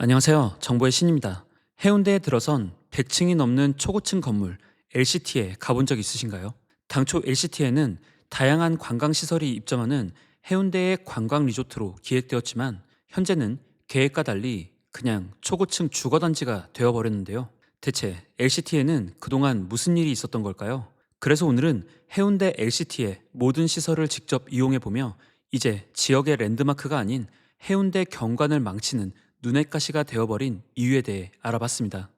안녕하세요. 정보의 신입니다. 해운대에 들어선 100층이 넘는 초고층 건물 LCT에 가본 적 있으신가요? 당초 LCT에는 다양한 관광시설이 입점하는 해운대의 관광 리조트로 기획되었지만 현재는 계획과 달리 그냥 초고층 주거단지가 되어버렸는데요. 대체 LCT에는 그동안 무슨 일이 있었던 걸까요? 그래서 오늘은 해운대 LCT의 모든 시설을 직접 이용해보며 이제 지역의 랜드마크가 아닌 해운대 경관을 망치는 눈엣 가시가 되어버린 이유에 대해 알아봤습니다.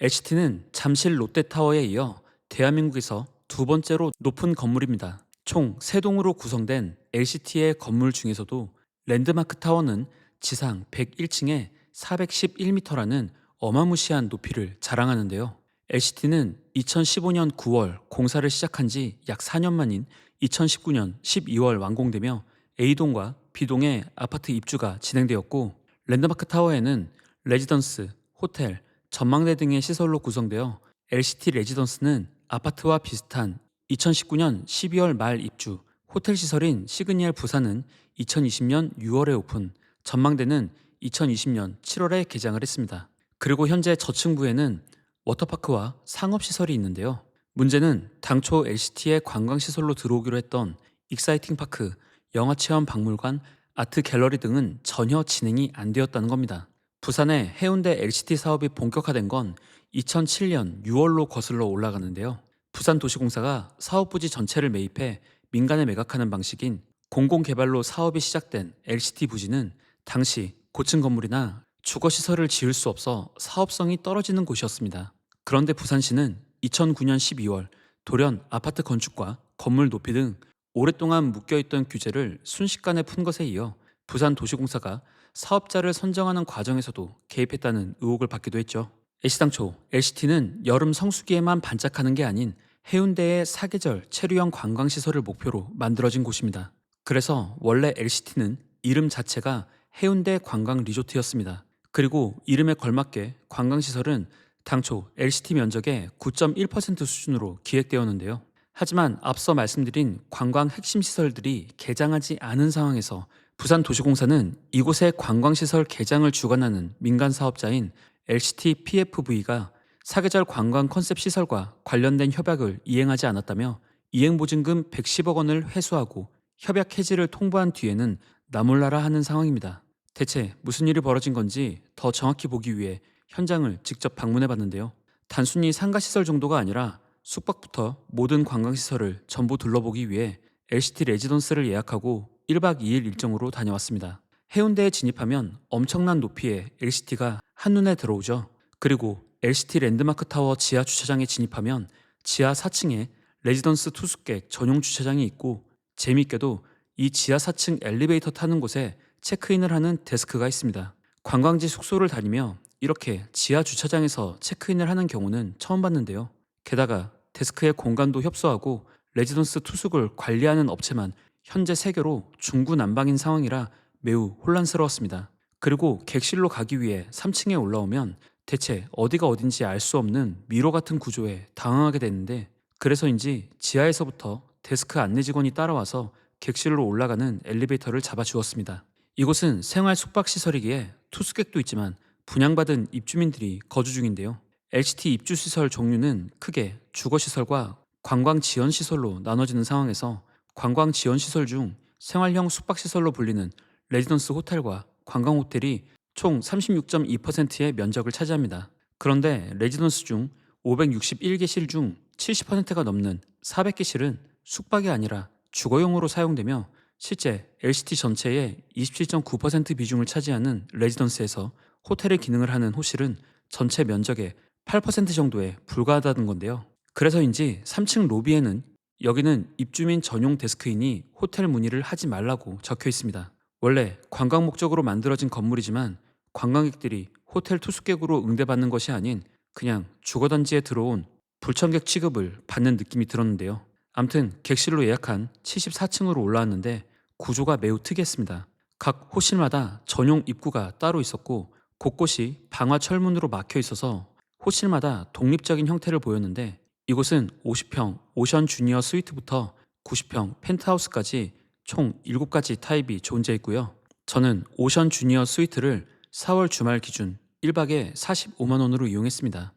LCT는 잠실 롯데타워에 이어 대한민국에서 두 번째로 높은 건물입니다. 총 3동으로 구성된 LCT의 건물 중에서도 랜드마크 타워는 지상 101층에 411m라는 어마무시한 높이를 자랑하는데요. LCT는 2015년 9월 공사를 시작한 지 약 4년 만인 2019년 12월 완공되며 A동과 B동의 아파트 입주가 진행되었고, 랜드마크 타워에는 레지던스, 호텔, 전망대 등의 시설로 구성되어 LCT 레지던스는 아파트와 비슷한 2019년 12월 말 입주, 호텔 시설인 시그니엘 부산은 2020년 6월에 오픈, 전망대는 2020년 7월에 개장을 했습니다. 그리고 현재 저층부에는 워터파크와 상업시설이 있는데요. 문제는 당초 LCT의 관광시설로 들어오기로 했던 익사이팅 파크, 영화체험 박물관, 아트 갤러리 등은 전혀 진행이 안 되었다는 겁니다. 부산의 해운대 LCT 사업이 본격화된 건 2007년 6월로 거슬러 올라가는데요. 부산도시공사가 사업 부지 전체를 매입해 민간에 매각하는 방식인 공공개발로 사업이 시작된 LCT 부지는 당시 고층 건물이나 주거시설을 지을 수 없어 사업성이 떨어지는 곳이었습니다. 그런데 부산시는 2009년 12월 돌연 아파트 건축과 건물 높이 등 오랫동안 묶여있던 규제를 순식간에 푼 것에 이어 부산도시공사가 사업자를 선정하는 과정에서도 개입했다는 의혹을 받기도 했죠. 애시당초 LCT는 여름 성수기에만 반짝하는 게 아닌 해운대의 사계절 체류형 관광시설을 목표로 만들어진 곳입니다. 그래서 원래 LCT는 이름 자체가 해운대 관광 리조트였습니다. 그리고 이름에 걸맞게 관광시설은 당초 LCT 면적의 9.1% 수준으로 기획되었는데요. 하지만 앞서 말씀드린 관광 핵심 시설들이 개장하지 않은 상황에서 부산도시공사는 이곳의 관광시설 개장을 주관하는 민간 사업자인 LCT PFV가 사계절 관광 컨셉 시설과 관련된 협약을 이행하지 않았다며 이행보증금 110억 원을 회수하고 협약 해지를 통보한 뒤에는 나몰라라 하는 상황입니다. 대체 무슨 일이 벌어진 건지 더 정확히 보기 위해 현장을 직접 방문해 봤는데요. 단순히 상가시설 정도가 아니라 숙박부터 모든 관광시설을 전부 둘러보기 위해 LCT 레지던스를 예약하고 1박 2일 일정으로 다녀왔습니다. 해운대에 진입하면 엄청난 높이의 LCT가 한눈에 들어오죠. 그리고 LCT 랜드마크 타워 지하 주차장에 진입하면 지하 4층에 레지던스 투숙객 전용 주차장이 있고, 재미있게도 이 지하 4층 엘리베이터 타는 곳에 체크인을 하는 데스크가 있습니다. 관광지 숙소를 다니며 이렇게 지하 주차장에서 체크인을 하는 경우는 처음 봤는데요. 게다가 데스크의 공간도 협소하고 레지던스 투숙을 관리하는 업체만 현재 3개로 중구난방인 상황이라 매우 혼란스러웠습니다. 그리고 객실로 가기 위해 3층에 올라오면 대체 어디가 어딘지 알 수 없는 미로 같은 구조에 당황하게 되는데, 그래서인지 지하에서부터 데스크 안내 직원이 따라와서 객실로 올라가는 엘리베이터를 잡아주었습니다. 이곳은 생활 숙박시설이기에 투숙객도 있지만 분양받은 입주민들이 거주 중인데요. LCT 입주시설 종류는 크게 주거시설과 관광지원시설로 나눠지는 상황에서 관광지원시설 중 생활형 숙박시설로 불리는 레지던스 호텔과 관광호텔이 총 36.2%의 면적을 차지합니다. 그런데 레지던스 중 561개 실 중 70%가 넘는 400개 실은 숙박이 아니라 주거용으로 사용되며, 실제 LCT 전체의 27.9% 비중을 차지하는 레지던스에서 호텔의 기능을 하는 호실은 전체 면적의 8% 정도에 불과하다는 건데요. 그래서인지 3층 로비에는 여기는 입주민 전용 데스크이니 호텔 문의를 하지 말라고 적혀 있습니다. 원래 관광 목적으로 만들어진 건물이지만 관광객들이 호텔 투숙객으로 응대받는 것이 아닌 그냥 주거단지에 들어온 불청객 취급을 받는 느낌이 들었는데요. 암튼 객실로 예약한 74층으로 올라왔는데 구조가 매우 특이했습니다. 각 호실마다 전용 입구가 따로 있었고 곳곳이 방화 철문으로 막혀 있어서 호실마다 독립적인 형태를 보였는데, 이곳은 50평 오션 주니어 스위트부터 90평 펜트하우스까지 총 7가지 타입이 존재했고요. 저는 오션 주니어 스위트를 4월 주말 기준 1박에 45만 원으로 이용했습니다.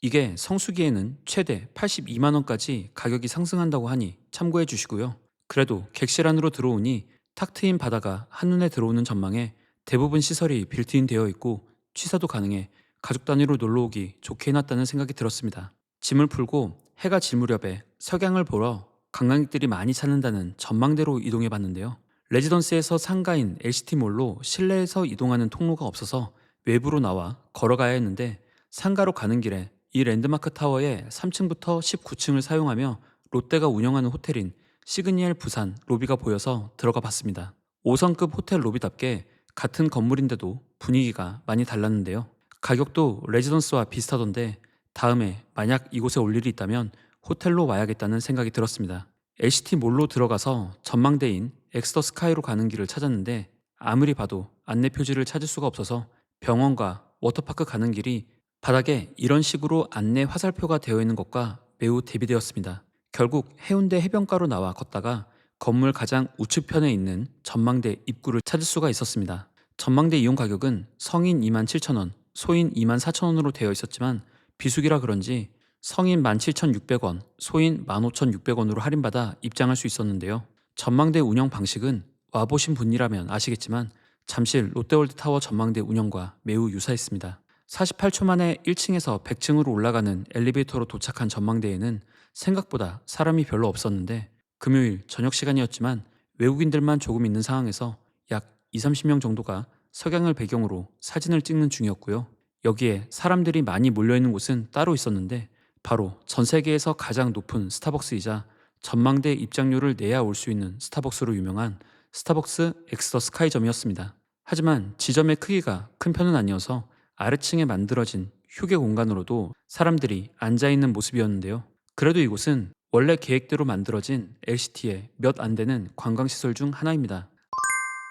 이게 성수기에는 최대 82만 원까지 가격이 상승한다고 하니 참고해 주시고요. 그래도 객실 안으로 들어오니 탁 트인 바다가 한눈에 들어오는 전망에 대부분 시설이 빌트인 되어 있고 취사도 가능해 가족 단위로 놀러 오기 좋게 해놨다는 생각이 들었습니다. 짐을 풀고 해가 질 무렵에 석양을 보러 관광객들이 많이 찾는다는 전망대로 이동해 봤는데요. 레지던스에서 상가인 LCT몰로 실내에서 이동하는 통로가 없어서 외부로 나와 걸어가야 했는데 상가로 가는 길에 이 랜드마크 타워의 3층부터 19층을 사용하며 롯데가 운영하는 호텔인 시그니엘 부산 로비가 보여서 들어가 봤습니다. 5성급 호텔 로비답게 같은 건물인데도 분위기가 많이 달랐는데요. 가격도 레지던스와 비슷하던데 다음에 만약 이곳에 올 일이 있다면 호텔로 와야겠다는 생각이 들었습니다. LCT 몰로 들어가서 전망대인 엑스터 스카이로 가는 길을 찾았는데 아무리 봐도 안내 표지를 찾을 수가 없어서 병원과 워터파크 가는 길이 바닥에 이런 식으로 안내 화살표가 되어 있는 것과 매우 대비되었습니다. 결국 해운대 해변가로 나와 걷다가 건물 가장 우측편에 있는 전망대 입구를 찾을 수가 있었습니다. 전망대 이용 가격은 성인 27,000원, 소인 24,000원으로 되어 있었지만 비수기라 그런지 성인 17,600원, 소인 15,600원으로 할인받아 입장할 수 있었는데요. 전망대 운영 방식은 와보신 분이라면 아시겠지만 잠실 롯데월드 타워 전망대 운영과 매우 유사했습니다. 48초 만에 1층에서 100층으로 올라가는 엘리베이터로 도착한 전망대에는 생각보다 사람이 별로 없었는데 금요일 저녁 시간이었지만 외국인들만 조금 있는 상황에서 약 20-30명 정도가 석양을 배경으로 사진을 찍는 중이었고요. 여기에 사람들이 많이 몰려있는 곳은 따로 있었는데 바로 전 세계에서 가장 높은 스타벅스이자 전망대 입장료를 내야 올 수 있는 스타벅스로 유명한 스타벅스 엑스터 스카이점이었습니다. 하지만 지점의 크기가 큰 편은 아니어서 아래층에 만들어진 휴게 공간으로도 사람들이 앉아있는 모습이었는데요. 그래도 이곳은 원래 계획대로 만들어진 LCT의 몇 안 되는 관광시설 중 하나입니다.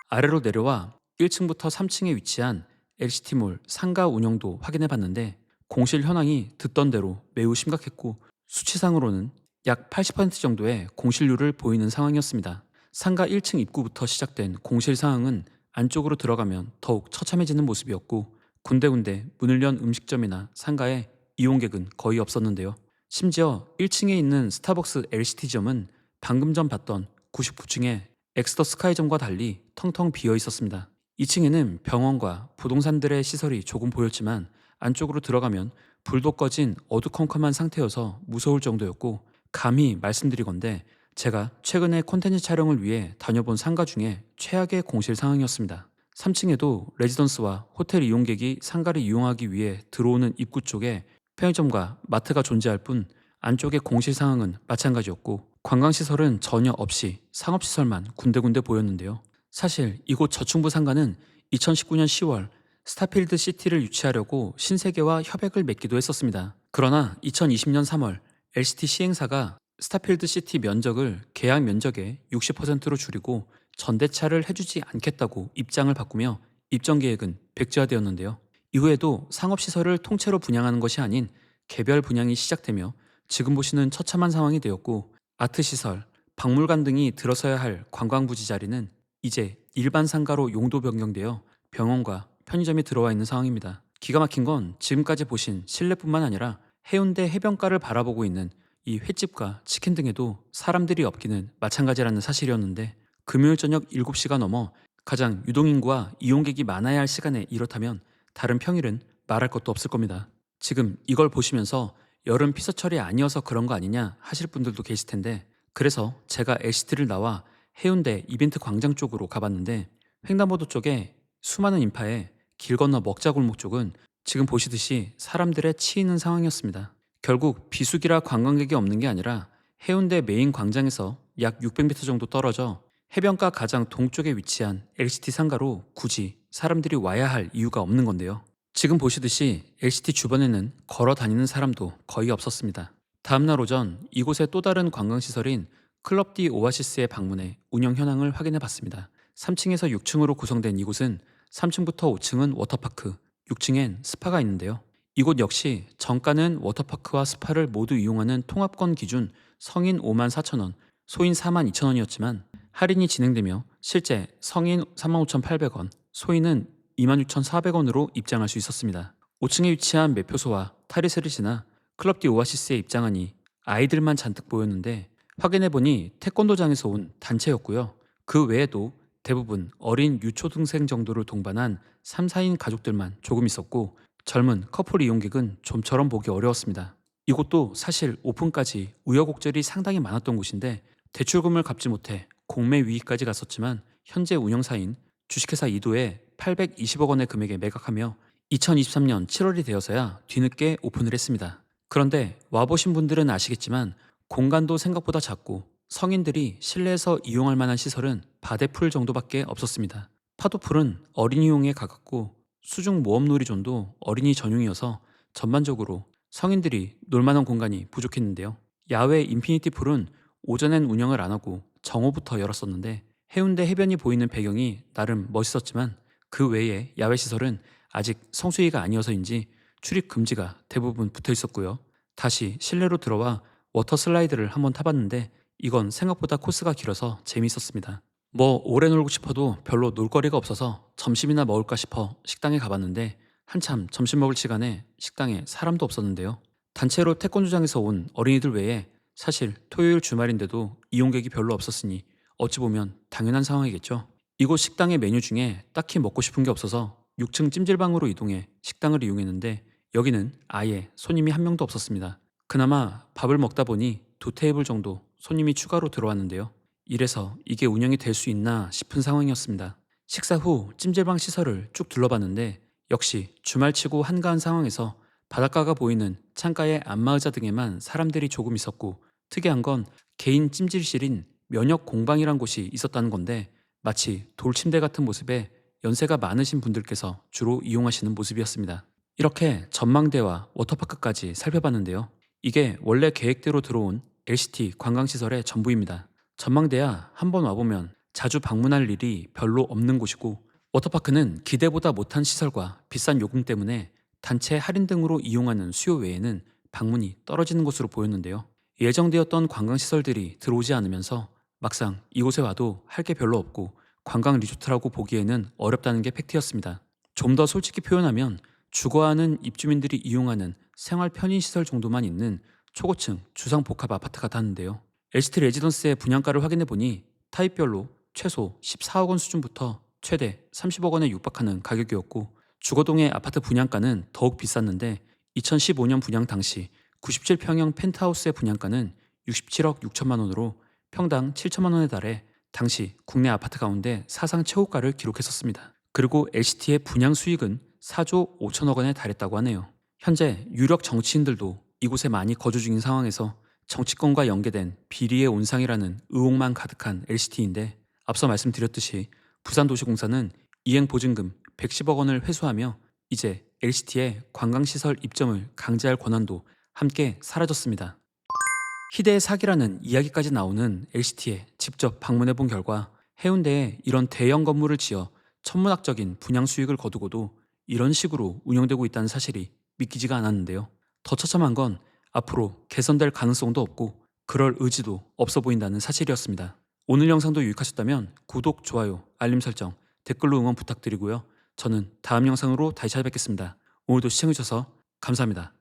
아래로 내려와 1층부터 3층에 위치한 LCT몰 상가 운영도 확인해 봤는데 공실 현황이 듣던 대로 매우 심각했고 수치상으로는 약 80% 정도의 공실률을 보이는 상황이었습니다. 상가 1층 입구부터 시작된 공실 상황은 안쪽으로 들어가면 더욱 처참해지는 모습이었고 군데군데 문을 연 음식점이나 상가에 이용객은 거의 없었는데요. 심지어 1층에 있는 스타벅스 LCT점은 방금 전 봤던 99층의 엑스터 스카이점과 달리 텅텅 비어 있었습니다. 2층에는 병원과 부동산들의 시설이 조금 보였지만 안쪽으로 들어가면 불도 꺼진 어두컴컴한 상태여서 무서울 정도였고 감히 말씀드리건대 제가 최근에 콘텐츠 촬영을 위해 다녀본 상가 중에 최악의 공실 상황이었습니다. 3층에도 레지던스와 호텔 이용객이 상가를 이용하기 위해 들어오는 입구 쪽에 편의점과 마트가 존재할 뿐 안쪽의 공실 상황은 마찬가지였고 관광시설은 전혀 없이 상업시설만 군데군데 보였는데요. 사실 이곳 저층부 상가는 2019년 10월 스타필드 시티를 유치하려고 신세계와 협약을 맺기도 했었습니다. 그러나 2020년 3월 LCT 시행사가 스타필드 시티 면적을 계약 면적의 60%로 줄이고 전대차를 해주지 않겠다고 입장을 바꾸며 입점 계획은 백지화되었는데요. 이후에도 상업시설을 통째로 분양하는 것이 아닌 개별 분양이 시작되며 지금 보시는 처참한 상황이 되었고 아트시설, 박물관 등이 들어서야 할 관광부지 자리는 이제 일반 상가로 용도 변경되어 병원과 편의점이 들어와 있는 상황입니다. 기가 막힌 건 지금까지 보신 실내뿐만 아니라 해운대 해변가를 바라보고 있는 이 횟집과 치킨 등에도 사람들이 없기는 마찬가지라는 사실이었는데 금요일 저녁 7시가 넘어 가장 유동인구와 이용객이 많아야 할 시간에 이렇다면 다른 평일은 말할 것도 없을 겁니다. 지금 이걸 보시면서 여름 피서철이 아니어서 그런 거 아니냐 하실 분들도 계실 텐데 그래서 제가 LCT를 나와 해운대 이벤트 광장 쪽으로 가봤는데 횡단보도 쪽에 수많은 인파에 길 건너 먹자골목 쪽은 지금 보시듯이 사람들의 치이는 상황이었습니다. 결국 비수기라 관광객이 없는 게 아니라 해운대 메인 광장에서 약 600m 정도 떨어져 해변가 가장 동쪽에 위치한 LCT 상가로 굳이 사람들이 와야 할 이유가 없는 건데요. 지금 보시듯이 LCT 주변에는 걸어 다니는 사람도 거의 없었습니다. 다음날 오전 이곳의 또 다른 관광시설인 클럽 디 오아시스에 방문해 운영 현황을 확인해 봤습니다. 3층에서 6층으로 구성된 이곳은 3층부터 5층은 워터파크, 6층엔 스파가 있는데요. 이곳 역시 정가는 워터파크와 스파를 모두 이용하는 통합권 기준 성인 54,000원, 소인 42,000원이었지만 할인이 진행되며 실제 성인 35,800원, 소인은 26,400원으로 입장할 수 있었습니다. 5층에 위치한 매표소와 타리스를 지나 클럽 디 오아시스에 입장하니 아이들만 잔뜩 보였는데 확인해보니 태권도장에서 온 단체였고요. 그 외에도 대부분 어린 유초등생 정도를 동반한 3, 4인 가족들만 조금 있었고 젊은 커플 이용객은 좀처럼 보기 어려웠습니다. 이곳도 사실 오픈까지 우여곡절이 상당히 많았던 곳인데 대출금을 갚지 못해 공매 위기까지 갔었지만 현재 운영사인 주식회사 이도에 820억 원의 금액에 매각하며 2023년 7월이 되어서야 뒤늦게 오픈을 했습니다. 그런데 와보신 분들은 아시겠지만 공간도 생각보다 작고 성인들이 실내에서 이용할 만한 시설은 바데풀 정도밖에 없었습니다. 파도풀은 어린이용에 가깝고 수중 모험 놀이존도 어린이 전용이어서 전반적으로 성인들이 놀만한 공간이 부족했는데요. 야외 인피니티 풀은 오전엔 운영을 안 하고 정오부터 열었었는데 해운대 해변이 보이는 배경이 나름 멋있었지만 그 외에 야외 시설은 아직 성수기가 아니어서인지 출입 금지가 대부분 붙어 있었고요. 다시 실내로 들어와 워터 슬라이드를 한번 타봤는데 이건 생각보다 코스가 길어서 재미있었습니다. 뭐 오래 놀고 싶어도 별로 놀거리가 없어서 점심이나 먹을까 싶어 식당에 가봤는데 한참 점심 먹을 시간에 식당에 사람도 없었는데요. 단체로 태권도장에서 온 어린이들 외에 사실 토요일 주말인데도 이용객이 별로 없었으니 어찌 보면 당연한 상황이겠죠. 이곳 식당의 메뉴 중에 딱히 먹고 싶은 게 없어서 6층 찜질방으로 이동해 식당을 이용했는데 여기는 아예 손님이 한 명도 없었습니다. 그나마 밥을 먹다 보니 2테이블 정도 손님이 추가로 들어왔는데요. 이래서 이게 운영이 될 수 있나 싶은 상황이었습니다. 식사 후 찜질방 시설을 쭉 둘러봤는데 역시 주말치고 한가한 상황에서 바닷가가 보이는 창가의 안마의자 등에만 사람들이 조금 있었고 특이한 건 개인 찜질실인 면역 공방이란 곳이 있었다는 건데 마치 돌침대 같은 모습에 연세가 많으신 분들께서 주로 이용하시는 모습이었습니다. 이렇게 전망대와 워터파크까지 살펴봤는데요. 이게 원래 계획대로 들어온 LCT 관광시설의 전부입니다. 전망대야 한번 와보면 자주 방문할 일이 별로 없는 곳이고 워터파크는 기대보다 못한 시설과 비싼 요금 때문에 단체 할인 등으로 이용하는 수요 외에는 방문이 떨어지는 것으로 보였는데요. 예정되었던 관광시설들이 들어오지 않으면서 막상 이곳에 와도 할 게 별로 없고 관광 리조트라고 보기에는 어렵다는 게 팩트였습니다. 좀 더 솔직히 표현하면 주거하는 입주민들이 이용하는 생활 편의시설 정도만 있는 초고층 주상복합 아파트 같았는데요. LCT 레지던스의 분양가를 확인해보니 타입별로 최소 14억 원 수준부터 최대 30억 원에 육박하는 가격이었고 주거동의 아파트 분양가는 더욱 비쌌는데 2015년 분양 당시 97평형 펜트하우스의 분양가는 67억 6천만 원으로 평당 7천만 원에 달해 당시 국내 아파트 가운데 사상 최고가를 기록했었습니다. 그리고 LCT의 분양 수익은 4조 5천억 원에 달했다고 하네요. 현재 유력 정치인들도 이곳에 많이 거주 중인 상황에서 정치권과 연계된 비리의 온상이라는 의혹만 가득한 LCT인데 앞서 말씀드렸듯이 부산도시공사는 이행보증금 110억 원을 회수하며 이제 LCT의 관광시설 입점을 강제할 권한도 함께 사라졌습니다. 희대의 사기라는 이야기까지 나오는 LCT에 직접 방문해본 결과 해운대에 이런 대형 건물을 지어 천문학적인 분양 수익을 거두고도 이런 식으로 운영되고 있다는 사실이 믿기지가 않았는데요. 더 처참한 건 앞으로 개선될 가능성도 없고 그럴 의지도 없어 보인다는 사실이었습니다. 오늘 영상도 유익하셨다면 구독, 좋아요, 알림 설정, 댓글로 응원 부탁드리고요. 저는 다음 영상으로 다시 찾아뵙겠습니다. 오늘도 시청해주셔서 감사합니다.